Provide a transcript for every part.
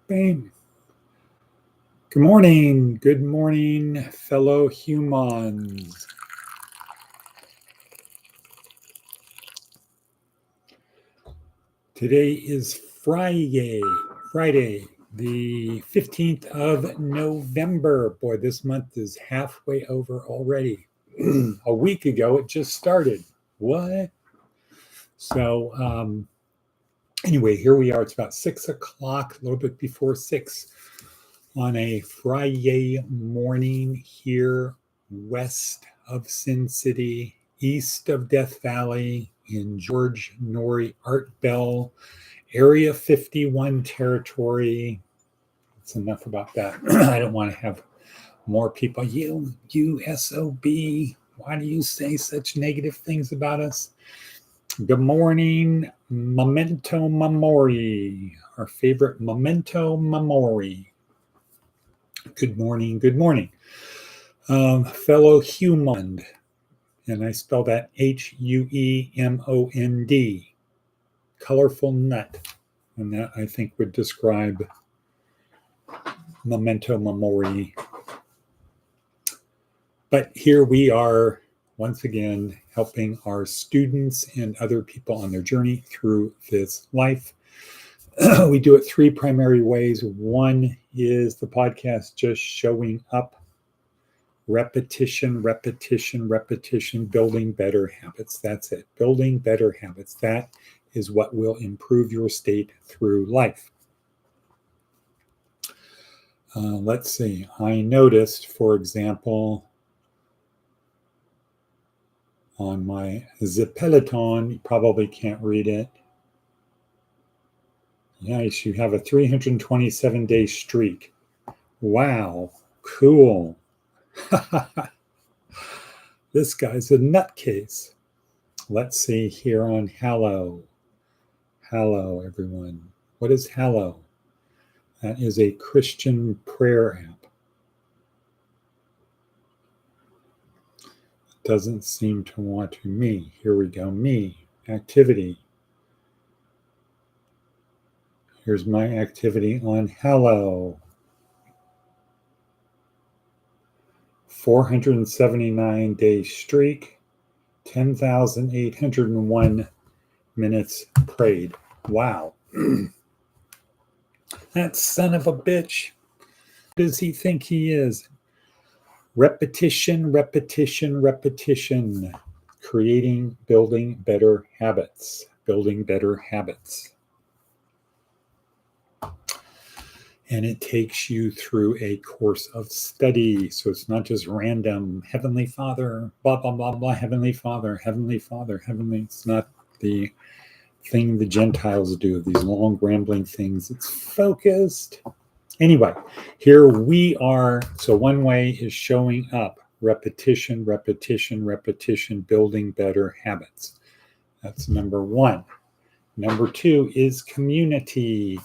Bang. Good morning, fellow humans. Today is Friday, the 15th of November. Boy, this month is halfway over already. A week ago, it just started. What? So, anyway, here we are. It's about 6 o'clock, a little bit before 6 on a Friday morning here west of Sin City, east of Death Valley in George Norrie Art Bell, Area 51 territory. That's enough about that. I don't want to have more people. You SOB, why do you say such negative things about us? Good morning, Memento Mori, our favorite Memento Mori. Good morning, fellow human, and I spell that Huemond, colorful nut, and that I think would describe Memento Mori. But here we are once again helping our students and other people on their journey through this life. We do it three primary ways. One is the podcast just showing up. Repetition, building better habits. That's it. Building better habits. That is what will improve your state through life. Let's see. I noticed, for example, on my Peloton, you probably can't read it. Nice, you have a 327-day streak. Wow, cool. This guy's a nutcase. Let's see here on Hallow. Hallow, everyone. What is Hallow? That is a Christian prayer app. It doesn't seem to want to me. Here we go. Me, activity. Here's my activity on Hallow. 479-day streak, 10,801 minutes prayed. Wow. That son of a bitch. Who does he think he is? Repetition. Building better habits. And it takes you through a course of study. So it's not just random, Heavenly Father, blah, blah, blah, blah, Heavenly Father. It's not the thing the Gentiles do, these long rambling things. It's focused. Anyway, here we are. So one way is showing up. Repetition, building better habits. That's number one. Number two is community.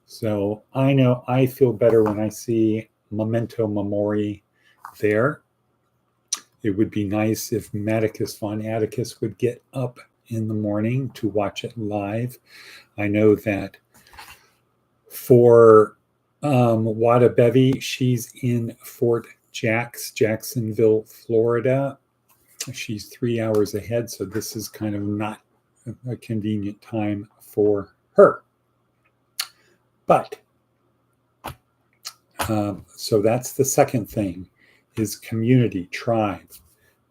So I know I feel better when I see Memento Mori there. It would be nice if Maticus von Atticus would get up in the morning to watch it live. I know that for Wada Bevy, she's in Fort Jacksonville, Florida. She's 3 hours ahead, so this is kind of not a convenient time for her. But, so that's the second thing, is community, tribe,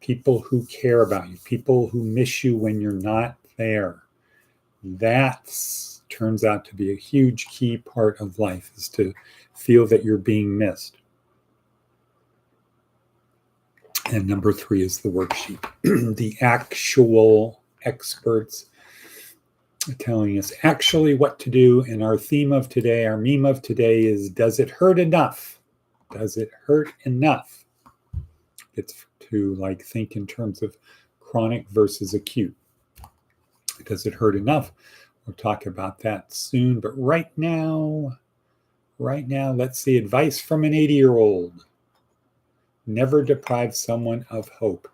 people who care about you, people who miss you when you're not there. That turns out to be a huge key part of life, is to feel that you're being missed. And number three is the worksheet. The actual experts telling us actually what to do. And our theme of today, our meme of today is, does it hurt enough? It's to think in terms of chronic versus acute. Does it hurt enough? We'll talk about that soon. But right now, let's see advice from an 80-year-old. Never deprive someone of hope.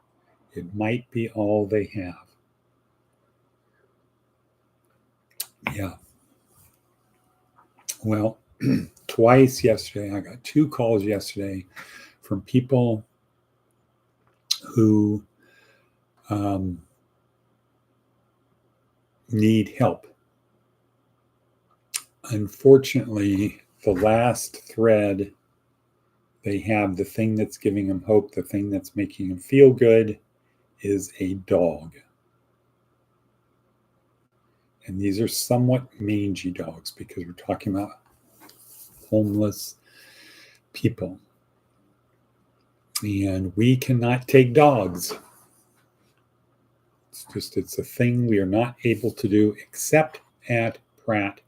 It might be all they have. Yeah. Well, twice yesterday, I got 2 calls yesterday from people who need help. Unfortunately, the last thread, they have the thing that's giving them hope, the thing that's making them feel good is a dog. And these are somewhat mangy dogs because we're talking about homeless people. And we cannot take dogs. It's a thing we are not able to do except at Pratt,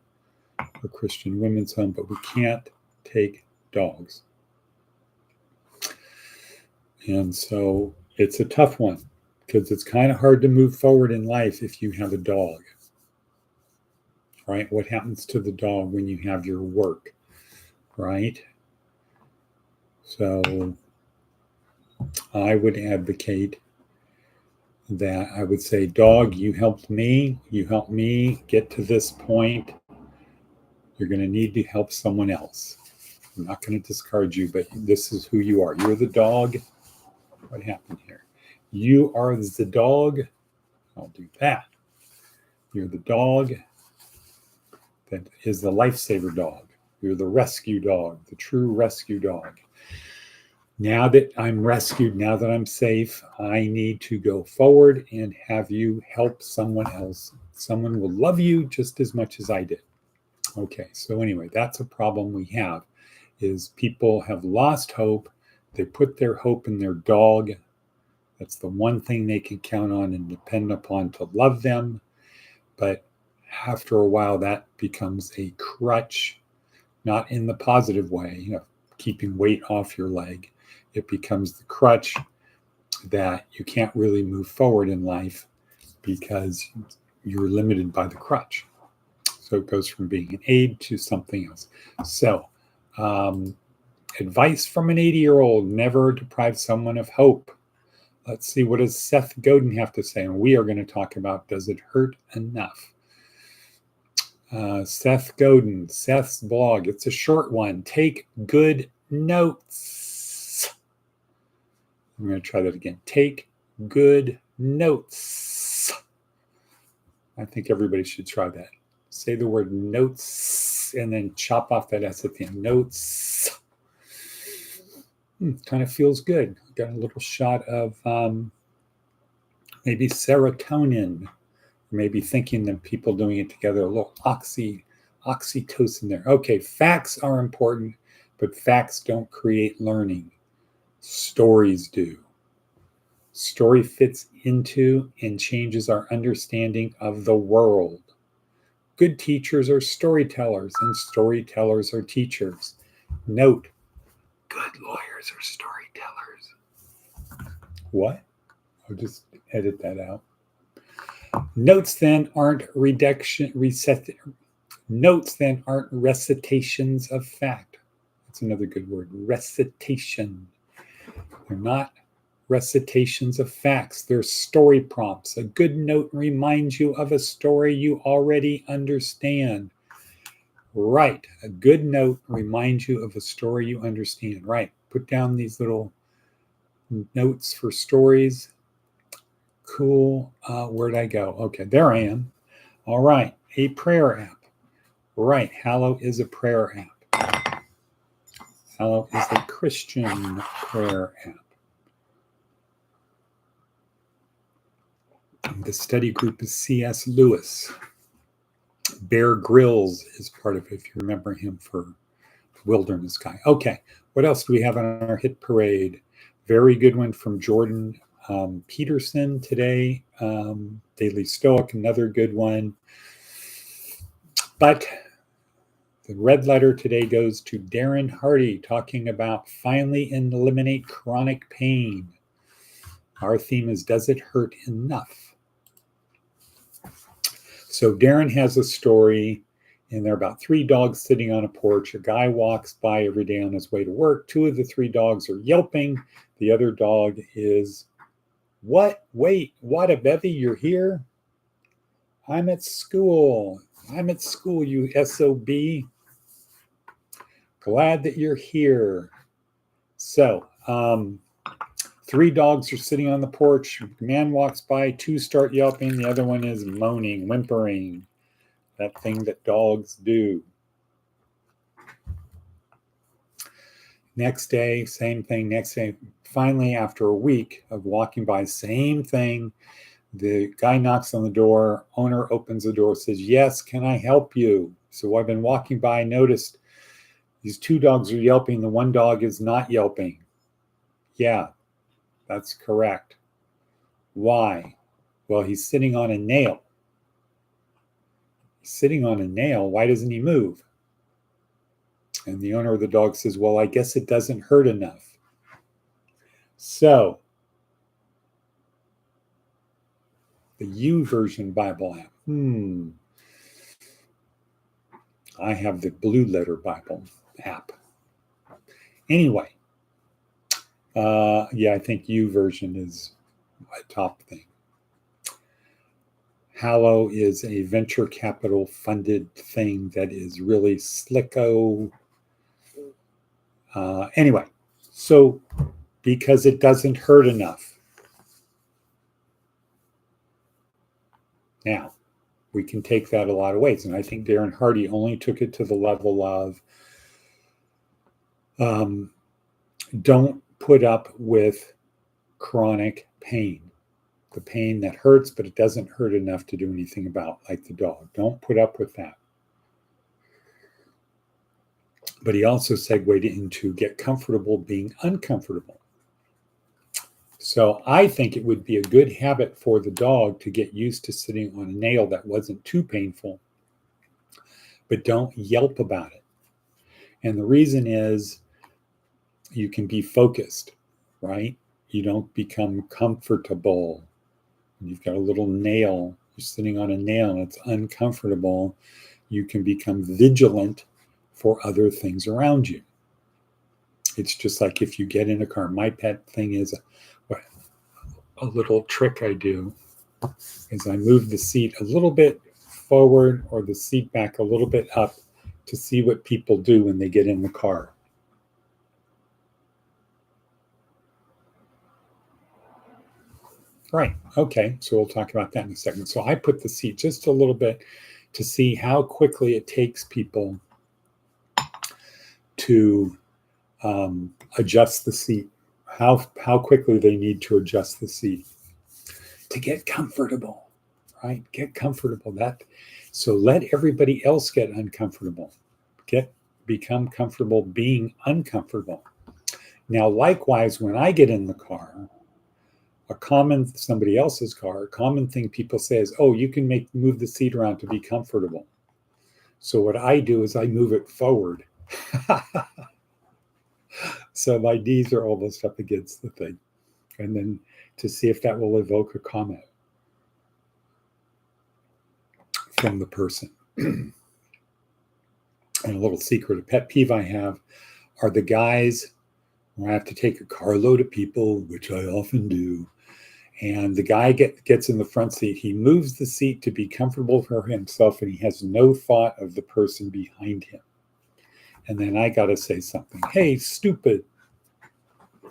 a Christian women's home, but we can't take dogs. And so it's a tough one because it's kind of hard to move forward in life if you have a dog. Right? What happens to the dog when you have your work? Right? So I would advocate that. I would say, dog, you helped me get to this point. You're going to need to help someone else. I'm not going to discard you, but this is who you are. You're the dog. What happened here? You are the dog. I'll do that. You're the dog that is the lifesaver dog. You're the rescue dog, the true rescue dog. Now that I'm rescued, now that I'm safe, I need to go forward and have you help someone else. Someone will love you just as much as I did. Okay, so anyway, that's a problem we have, is people have lost hope. They put their hope in their dog. That's the one thing they can count on and depend upon to love them. But after a while, that becomes a crutch, not in the positive way, keeping weight off your leg. It becomes the crutch that you can't really move forward in life because you're limited by the crutch. So it goes from being an aid to something else. So advice from an 80-year-old, never deprive someone of hope. Let's see, what does Seth Godin have to say? And we are going to talk about, does it hurt enough? Seth Godin, Seth's blog. It's a short one. Take good notes. I'm going to try that again. Take good notes. I think everybody should try that. Say the word notes and then chop off that S at the end. Notes. Kind of feels good. Got a little shot of maybe serotonin. Maybe thinking that people doing it together, a little oxytocin there. Okay, facts are important, but facts don't create learning. Stories do. Story fits into and changes our understanding of the world. Good teachers are storytellers, and storytellers are teachers. Note, good lawyers are storytellers. What? I'll just edit that out. Notes then aren't recitations of fact. That's another good word. Recitation. They're not recitations of facts. They're story prompts. A good note reminds you of a story you already understand. Right. A good note reminds you of a story you understand. Right. Put down these little notes for stories. Cool. Where'd I go? Okay, there I am. All right. A prayer app. Right. Hallow is a prayer app. Hallow is a Christian prayer app. The study group is C.S. Lewis. Bear Grylls is part of it, if you remember him for the Wilderness Guy. Okay. What else do we have on our hit parade? Very good one from Jordan Peterson today. Daily Stoic, another good one. But the red letter today goes to Darren Hardy, talking about finally eliminate chronic pain. Our theme is, does it hurt enough? So Darren has a story, and there are about 3 dogs sitting on a porch. A guy walks by every day on his way to work. 2 of the 3 dogs are yelping. The other dog is, what? Wait, what a bevy, you're here? I'm at school. I'm at school, you SOB. Glad that you're here. So, 3 dogs are sitting on the porch. A man walks by, 2 start yelping. The other one is moaning, whimpering. That thing that dogs do. Next day, same thing. Next day, finally, after a week of walking by, same thing. The guy knocks on the door. Owner opens the door, says, "Yes, can I help you?" So I've been walking by, noticed these 2 dogs are yelping. The one dog is not yelping. Yeah, that's correct. Why? Well, he's sitting on a nail. He's sitting on a nail. Why doesn't he move? And the owner of the dog says, "Well, I guess it doesn't hurt enough." So, the YouVersion Bible app. I have the Blue Letter Bible app. Anyway, I think YouVersion is a top thing. Hallow is a venture capital funded thing that is really slicko. Anyway, so because it doesn't hurt enough. Now, we can take that a lot of ways. And I think Darren Hardy only took it to the level of don't put up with chronic pain. The pain that hurts, but it doesn't hurt enough to do anything about, like the dog. Don't put up with that. But he also segued into get comfortable being uncomfortable. So I think it would be a good habit for the dog to get used to sitting on a nail that wasn't too painful, but don't yelp about it. And the reason is you can be focused, right? You don't become comfortable. You've got a little nail, you're sitting on a nail and it's uncomfortable. You can become vigilant for other things around you. It's just like if you get in a car. My pet thing is a little trick I do is I move the seat a little bit forward or the seat back a little bit up to see what people do when they get in the car. Right. Okay. So we'll talk about that in a second. So I put the seat just a little bit to see how quickly it takes people to adjust the seat, how quickly they need to adjust the seat to get comfortable, right? Get comfortable. So let everybody else get uncomfortable. Become comfortable being uncomfortable. Now, likewise, when I get in the car, somebody else's car, a common thing people say is, "Oh, you can move the seat around to be comfortable." So what I do is I move it forward. So my knees are almost up against the thing. And then to see if that will evoke a comment from the person. And a little secret, a pet peeve I have are the guys where I have to take a carload of people, which I often do. And the guy gets in the front seat. He moves the seat to be comfortable for himself, and he has no thought of the person behind him. And then I got to say something. "Hey, stupid.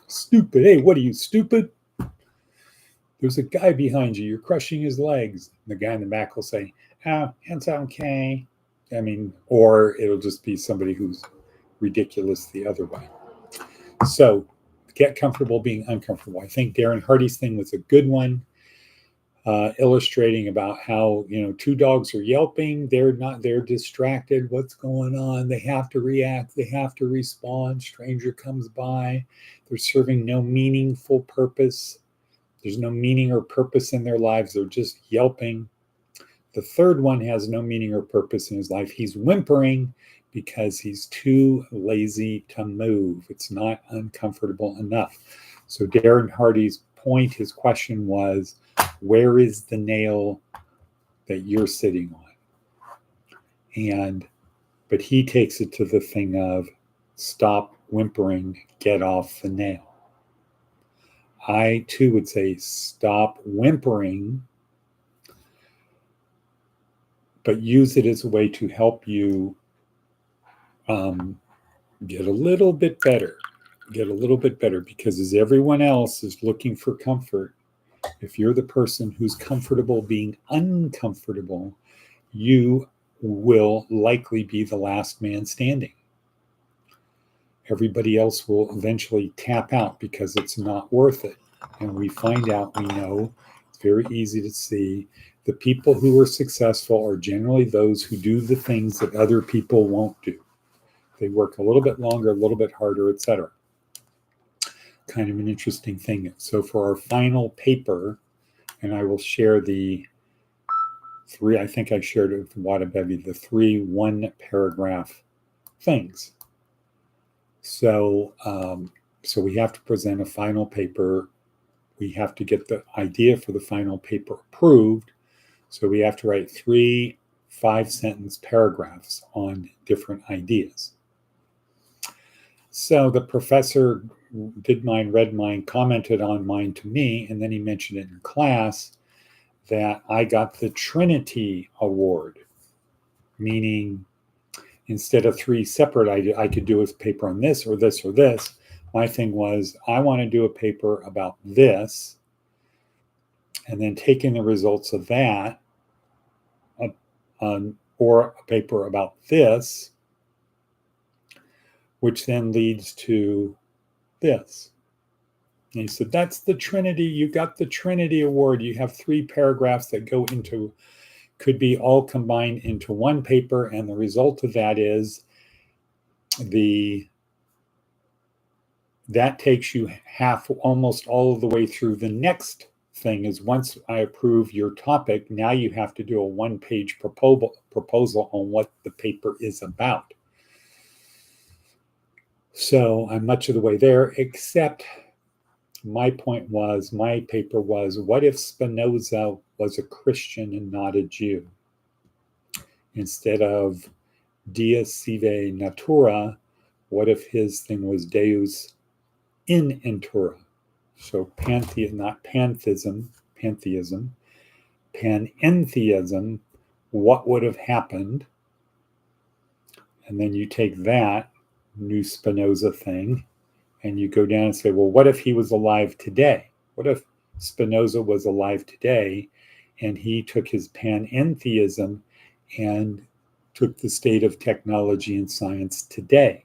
Stupid. Hey, what are you, stupid? There's a guy behind you. You're crushing his legs." And the guy in the back will say, "Oh, it's okay." Or it'll just be somebody who's ridiculous the other way. So get comfortable being uncomfortable. I think Darren Hardy's thing was a good one, illustrating about how, 2 dogs are yelping. They're distracted. What's going on? They have to react. They have to respond. Stranger comes by. They're serving no meaningful purpose. There's no meaning or purpose in their lives. They're just yelping. The third one has no meaning or purpose in his life. He's whimpering because he's too lazy to move. It's not uncomfortable enough. So Darren Hardy's point, his question was, where is the nail that you're sitting on? But he takes it to the thing of stop whimpering, get off the nail. I too would say stop whimpering, but use it as a way to help you get a little bit better. Get a little bit better, because as everyone else is looking for comfort, if you're the person who's comfortable being uncomfortable, you will likely be the last man standing. Everybody else will eventually tap out because it's not worth it. And we find out, we know, it's very easy to see, the people who are successful are generally those who do the things that other people won't do. They work a little bit longer, a little bit harder, etc. Kind of an interesting thing. So for our final paper, and I will share the three, I think I shared it with Wadabevi, the 3 one-paragraph things. So, so we have to present a final paper. We have to get the idea for the final paper approved. So we have to write 3 5-sentence paragraphs on different ideas. So the professor did mine, read mine, commented on mine to me, and then he mentioned it in class that I got the Trinity Award, meaning instead of 3 separate ideas, I could do a paper on this or this or this. My thing was, I want to do a paper about this, and then taking the results of that, or a paper about this, which then leads to this. And he said, that's the Trinity. You got the Trinity Award. You have 3 paragraphs that go into, could be all combined into one paper. And the result of that is that takes you almost all of the way through. The next thing is, once I approve your topic, now you have to do a 1-page proposal on what the paper is about. So I'm much of the way there, except my paper was, what if Spinoza was a Christian and not a Jew? Instead of Deus sive natura, what if his thing was Deus in natura? So not pantheism, panentheism, what would have happened? And then you take that new Spinoza thing and you go down and say, well, what if he was alive today? What if Spinoza was alive today and he took his panentheism and took the state of technology and science today?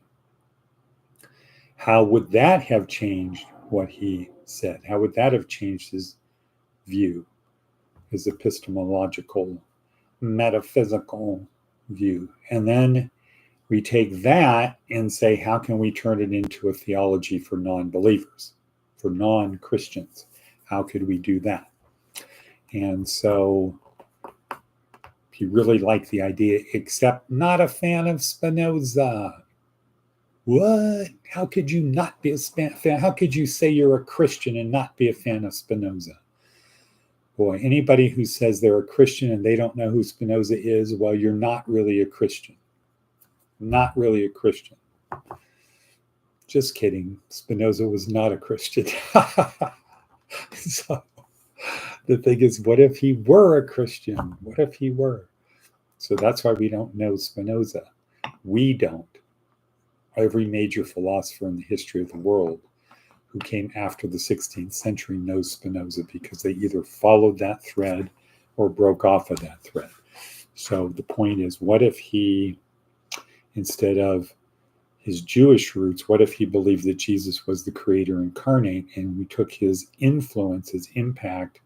How would that have changed what he said? How would that have changed his view, his epistemological, metaphysical view? And then we take that and say, how can we turn it into a theology for non-believers, for non-Christians? How could we do that? And so he really liked the idea, except not a fan of Spinoza. What? How could you not be a fan? How could you say you're a Christian and not be a fan of Spinoza? Boy, anybody who says they're a Christian and they don't know who Spinoza is, well, you're not really a Christian. Not really a Christian. Just kidding. Spinoza was not a Christian. So the thing is, what if he were a Christian? What if he were? So that's why we don't know Spinoza. We don't. Every major philosopher in the history of the world who came after the 16th century knows Spinoza, because they either followed that thread or broke off of that thread. So the point is, what if he, instead of his Jewish roots, what if he believed that Jesus was the creator incarnate, and we took his influence, his impact,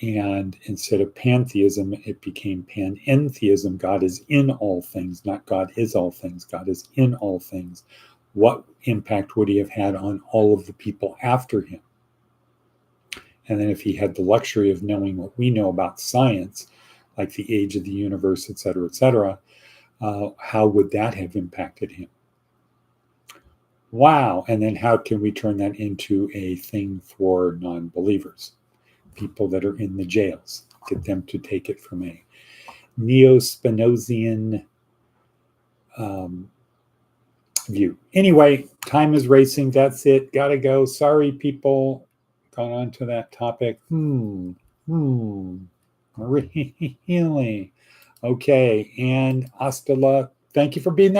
and instead of pantheism, it became panentheism. God is in all things, not God is all things. God is in all things. What impact would he have had on all of the people after him? And then if he had the luxury of knowing what we know about science, like the age of the universe, et cetera, how would that have impacted him? Wow. And then how can we turn that into a thing for non-believers, people that are in the jails, get them to take it from a neo-Spinozian view. Anyway, time is racing. That's it. Gotta go. Sorry, people. Gone on to that topic. Really? Okay, and hasta la. Thank you for being there.